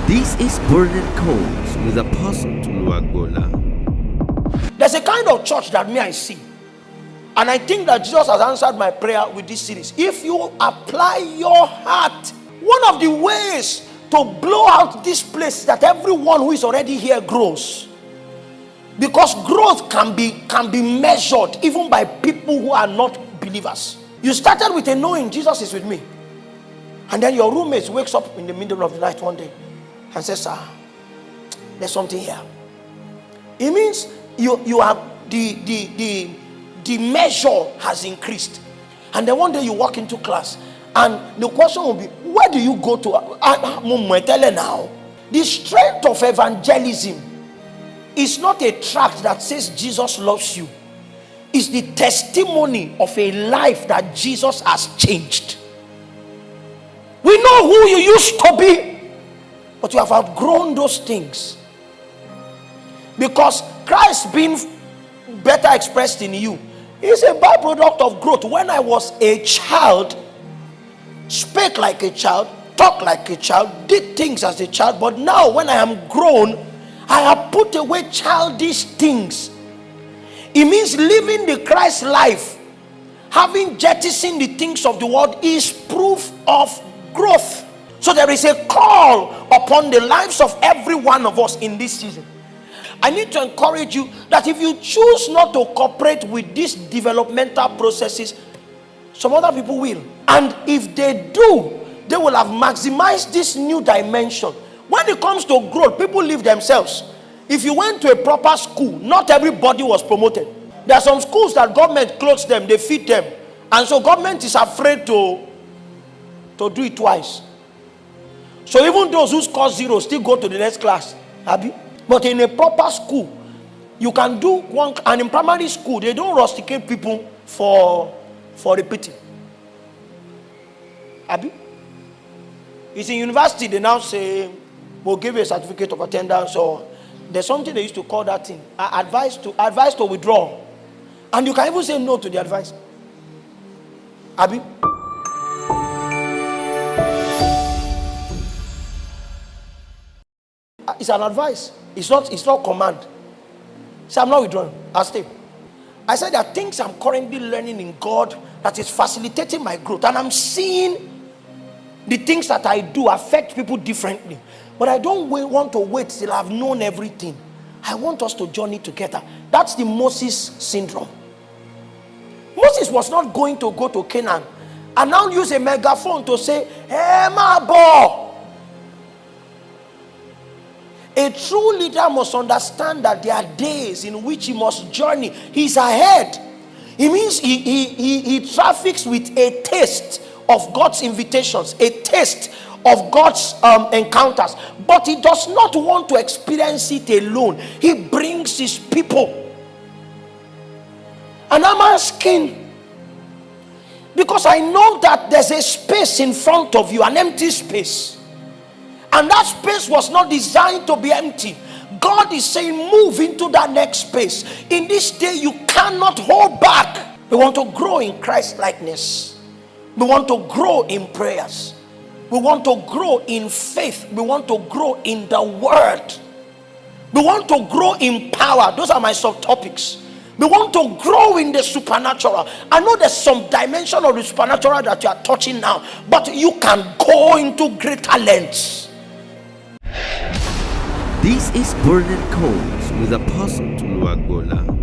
This is Burning Coals with Apostle Tolu Agboola. There's a kind of church that I see, and I think that Jesus has answered my prayer with this series. If you apply your heart, one of the ways to blow out this place is that everyone who is already here grows. Because growth can be measured even by people who are not believers. You started with a knowing Jesus is with me, and then your roommate wakes up in the middle of the night one day and says, there's something here. It means you have the measure has increased. And then one day you walk into class and the question will be, where do you go to? Now, the strength of evangelism is not a tract that says Jesus loves you. It's the testimony of a life that Jesus has changed. We know who you used to be, but you have outgrown those things. Because Christ being better expressed in you is a byproduct of growth. When I was a child, spake like a child, talked like a child, did things as a child, but now when I am grown, I have put away childish things. It means living the Christ life, having jettisoned the things of the world, is proof of growth. So there is a call upon the lives of every one of us in this season. I need to encourage you that if you choose not to cooperate with these developmental processes, some other people will. And if they do, they will have maximized this new dimension. When it comes to growth, people leave themselves. If you went to a proper school, not everybody was promoted. There are some schools that government clothes them, they feed them. And so government is afraid to do it twice. So even those who score zero still go to the next class. But in a proper school, you can do one. And in primary school, they don't rusticate people for repeating. It's in university, they now say, we'll give you a certificate of attendance, or there's something they used to call that thing, advice to withdraw. And you can even say no to the advice. It's an advice. It's not command. So I'm not withdrawing. I'll stay. I said there are things I'm currently learning in God that is facilitating my growth. And I'm seeing the things that I do affect people differently. But I don't want to wait till I've known everything. I want us to journey together. That's the Moses syndrome. Moses was not going to go to Canaan and now use a megaphone to say, hey, my boy. A true leader must understand that there are days in which he must journey. He's ahead. It means he traffics with a taste of God's invitations, a taste of God's encounters. But he does not want to experience it alone. He brings his people. And I'm asking, because I know that there's a space in front of you, an empty space. And that space was not designed to be empty. God is saying, move into that next space. In this day, you cannot hold back. We want to grow in Christ likeness. We want to grow in prayers. We want to grow in faith. We want to grow in the word. We want to grow in power. Those are my subtopics. We want to grow in the supernatural. I know there's some dimension of the supernatural that you are touching now, but you can go into greater lengths. This is Burning Coals with Apostle Tolu Agboola.